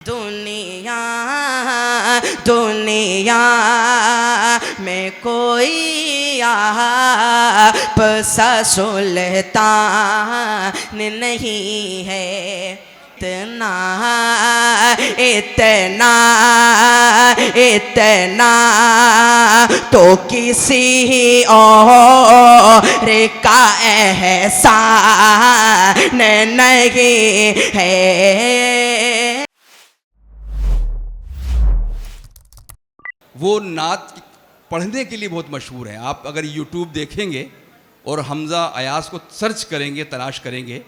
दुनिया दुनिया में कोई आप सा सुल्तान नहीं है। इतना इतना इतना तो किसी और का एहसान नहीं है। वो नात पढ़ने के लिए बहुत मशहूर है। आप अगर यूट्यूब देखेंगे और हमज़ा अयाज को सर्च करेंगे, तलाश करेंगे,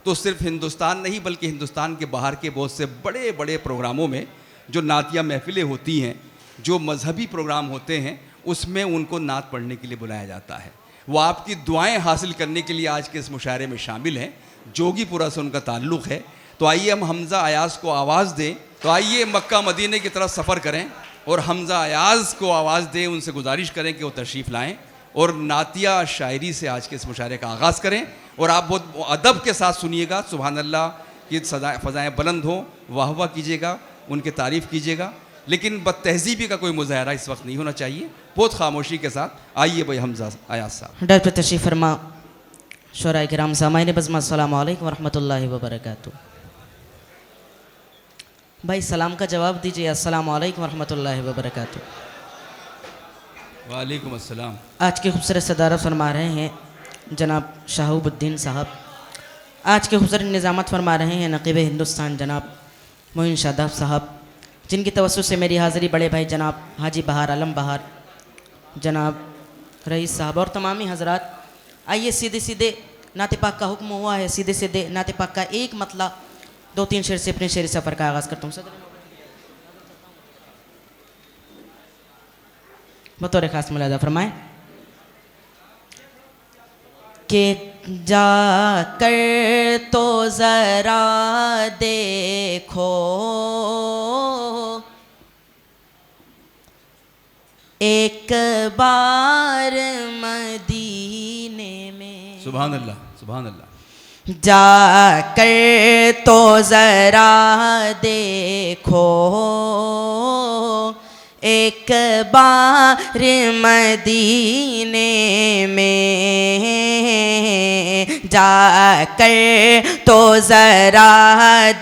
तो सिर्फ हिंदुस्तान नहीं बल्कि हिंदुस्तान के बाहर के बहुत से बड़े बड़े प्रोग्रामों में जो नातिया महफिलें होती हैं, जो मजहबी प्रोग्राम होते हैं, उसमें उनको नात पढ़ने के लिए बुलाया जाता है। वो आपकी दुआएं हासिल करने के लिए आज के इस मुशायरे में शामिल हैं। जोगीपुरा से उनका ताल्लुक़ है। तो आइए हम हमज़ा अयाज को आवाज़ दें। तो आइए मक्का मदीने की तरफ सफ़र करें और हमज़ा अयाज को आवाज़ दें, उनसे गुजारिश करें कि वो तशरीफ़ लाएं और नातिया शायरी से आज के इस मुशायरे का आगाज़ करें। और आप बहुत अदब के साथ सुनिएगा। सुभान अल्लाह की फ़ज़ाएँ बुलंद हों, वाह वाह कीजिएगा, उनकी तारीफ़ कीजिएगा, लेकिन बदतहज़ीबी का कोई मुज़ाहरा इस वक्त नहीं होना चाहिए। बहुत खामोशी के साथ आइए भाई हमज़ा अयाज साहब। डॉक्टर तशरीफ़ फरमा। शुराए किराम सामाईन बज़्म अस्सलामु अलैकुम व रहमतुल्लाहि व बरकातुहू। भाई सलाम का जवाब दीजिए। अस्सलामु अलैकुम व रहमतुल्लाहि व बरकातुहू। वालेकुम अस्सलाम। आज के खूबसूरत सदारत फरमा रहे हैं जनाब शहाबुद्दीन साहब। आज के खूबसूरत निज़ामत फरमा रहे हैं नक़ीब हिंदुस्तान जनाब मोइन शादाब साहब, जिनकी तवस्सुत से मेरी हाज़िरी बड़े भाई जनाब हाजी बहार आलम बहार, जनाब रईस साहब और तमामी हज़रात। आइए सीधे सीधे नाते पाक का हुक्म हुआ है, सीधे सीधे नाते पाक का एक मतला 2-3 शेर से अपने शेर सफ़र का आगाज़ करता हूँ। बतौर ख़ास मुलाज़ा फरमाएँ कि जाकर तो ज़रा देखो एक बार मदीने में। सुभान अल्लाह, सुभान अल्लाह। जाकर तो ज़रा देखो एक बार मदीने में, जाकर तो ज़रा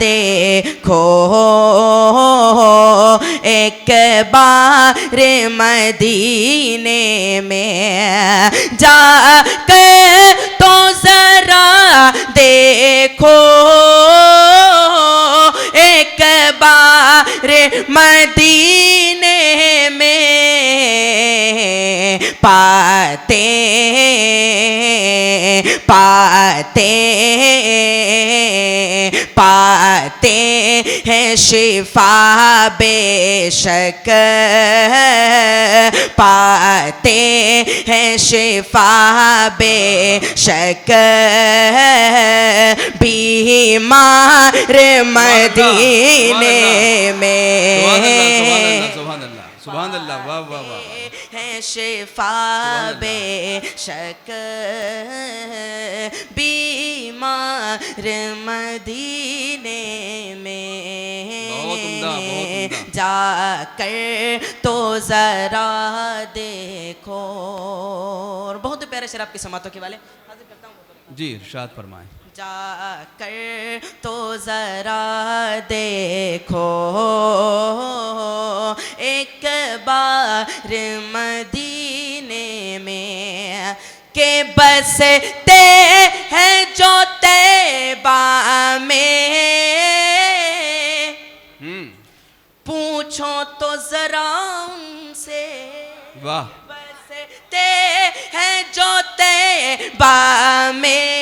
देखो एक बार मदीने में, जाकर तो ज़रा देखो एक बार मदीने में, पाते पाते पाते हैं शिफा बेशक, पाते हैं शिफा बेशक, बीमार मदीने में। सुभान अल्लाह, वाह वाह वाह। है शिफा बेशक, बीमार मदीने में, बहुत उम्दा, बहुत उम्दा। जाकर तो ज़रा देखो। और बहुत प्यारे शेर आपकी समातों के वाले हाजिर करता हूँ जी, इरशाद फरमाएं। जाकर तो ज़रा देखो एक बार मदीने में, के बसते हैं जो तैबा में। पूछो तो ज़रा उनसे, वाह। बसते हैं जो तैबा में,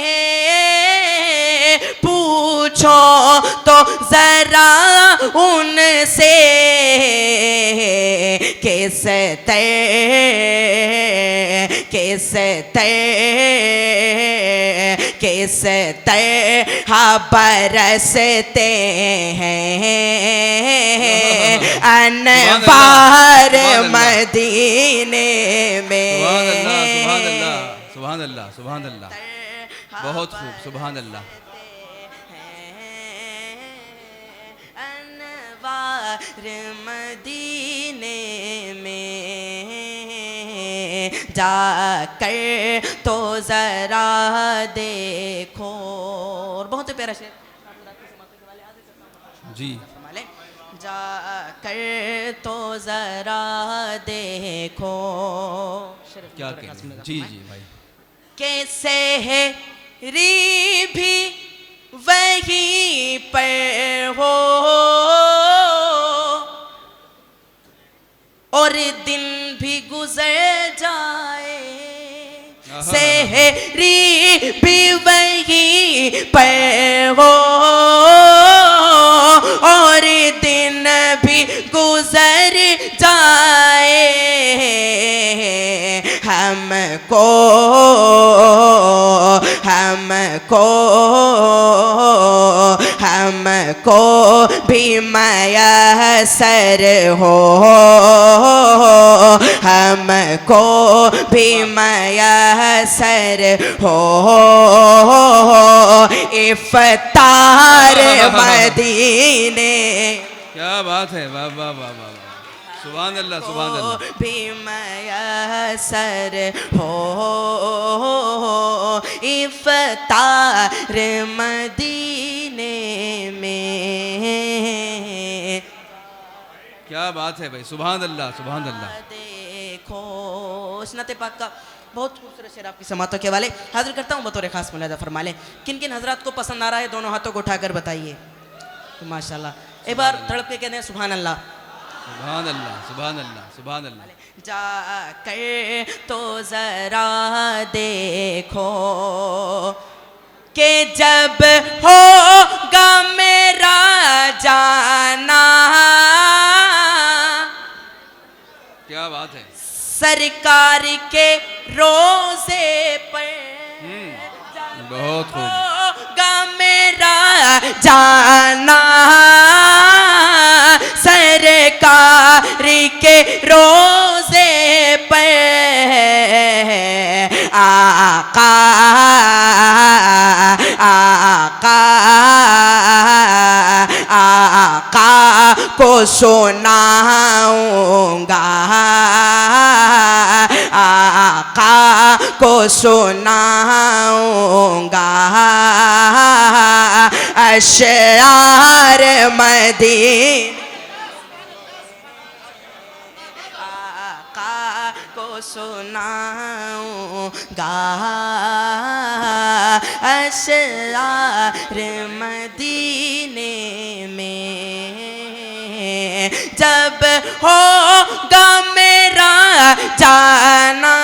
पूछो तो ज़रा उनसे किस तरह बरसते हैं अनवार मदीने में। सुभान अल्लाह, सुभान अल्लाह, बहुत खूब, सुभान अल्लाह। मदीने में जाकर तो जरा देखो। और बहुत ही प्यारा शेर जी। जाकर तो जरा देखो। क्या कहें, जी जी भाई। कैसे है री भी वहीं पर हो और दिन भी गुजर जाए। सहरी भी वहीं पर हो और दिन भी गुजर जाए। हमको भी मयसर हो, हमको भी मयसर हो इफ्तार मदीने। क्या बात है, वाह वाह वाह वाह, सुभान अल्लाह सुभान अल्लाह। भी मयसर हो इफ्तार मदीने में। क्या बात है भाई, सुभान अल्लाह सुभान अल्लाह। देखो सुन्नत पाक का बहुत खूबसूरत शेर आपकी समातों के वाले हाजिर करता हूँ बतौर खास मुलाहिजा फरमा लें। किन किन हजरात को पसंद आ रहा है दोनों हाथों को उठाकर बताइए। तो माशाल्लाह एक बार तड़प के कहते हैं सुभान अल्लाह सुभान अल्लाह सुभान अल्लाह सुभान अल्लाह। जाकर तो जरा देखो कि जब होगा मेरा जाना। क्या बात है। सरकार के रोजे पर बहुत खूब। होगा मेरा जाना। सरकार के रोजे पर आका को सुनाऊंगा, आका को सुनाऊंगा अशआर मदीने। आका को सुनाऊंगा अशआर मदीने में। जब होगा मेरा जाना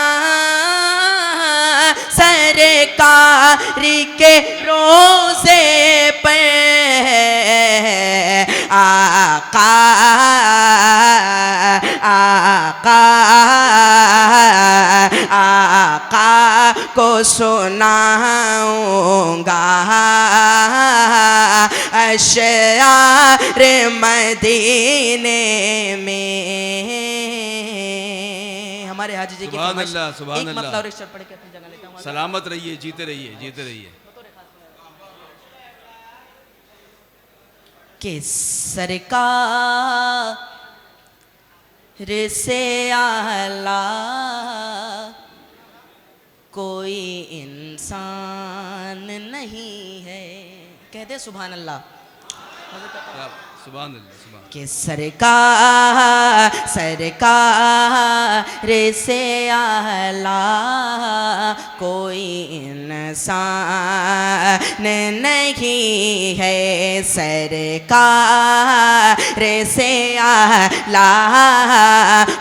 सरकार के रोजे पे आका को सुनाऊंगा अशआर मदीने में। हमारे हाजी जी की सुभान अल्लाह सुभान एक अल्लाह। मतलब और एक शर्त पढ़ के अपनी जगह लेता हूं। सलामत रहिए, जीते रहिए जीते रहिए। कि सरकार से आला कोई इंसान नहीं है। कहते सुभान अल्लाह। सुभान अल्लाह सुभान। कि सरकार से आला कोई इंसान नहीं है। सरकार से आला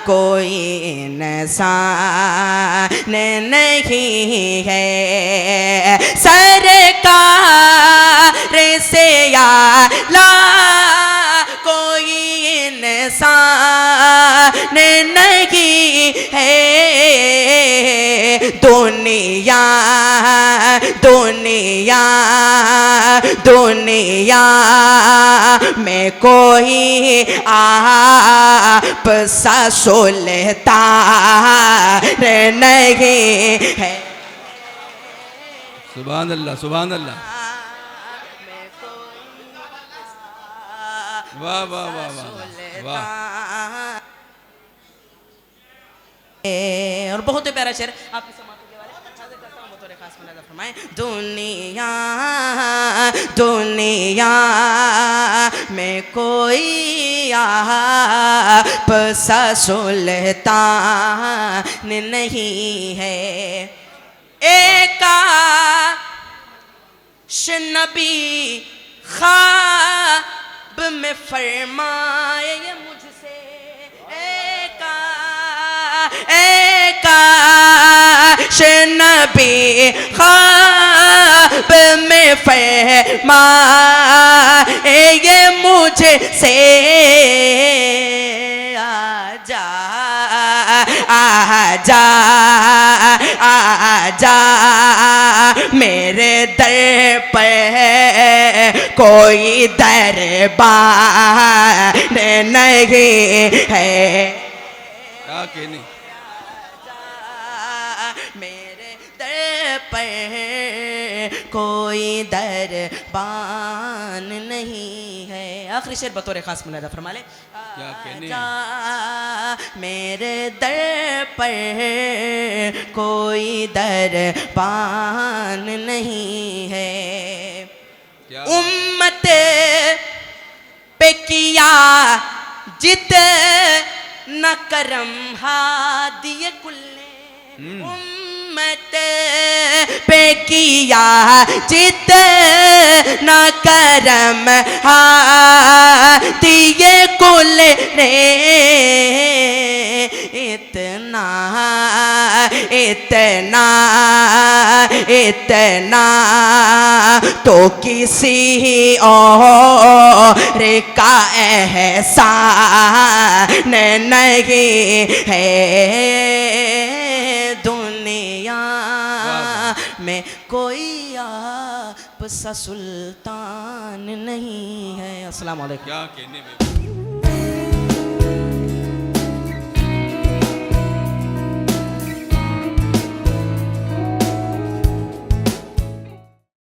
कोई इंसान नहीं है। सरकार से आला कोई इंसान नहीं है। दुनिया दुनिया दुनिया में कोई आप सा सुल्तान नहीं है। सुभान अल्लाह सुभान अल्लाह। वाह वाह वाह वाह वाह। और बहुत ही प्यारा शेर आपकी समातों के वाले हाजिर करता हूं बतौर खास मुलाजा फरमाएं। दुनिया दुनिया में कोई आप सा सुल्तान नहीं है। एकाश नबी ख्वाब में फरमाए ये मुझसे, एकाश नबी ख्वाब में फरमाए ये मुझसे, आजा आजा आजा मेरे दर पर कोई दरबार नहीं है। क्या कहने, मेरे दर पर कोई दरबान नहीं है। आखिरी शेर बतौर खास मुलाजा फरमा ले। क्या कहने, मेरे दर पर कोई दरबान नहीं है। क्या उम्मत पे किया जितना करम हादिए कुल्ले, उम्मत पे किया जितना करम हादिए कुल ने, इतना इतना इतना तो किसी और का एहसान नहीं है। दुनिया में कोई आप सा सुल्तान नहीं है। अस्सलाम वालेकुम। क्या कहने में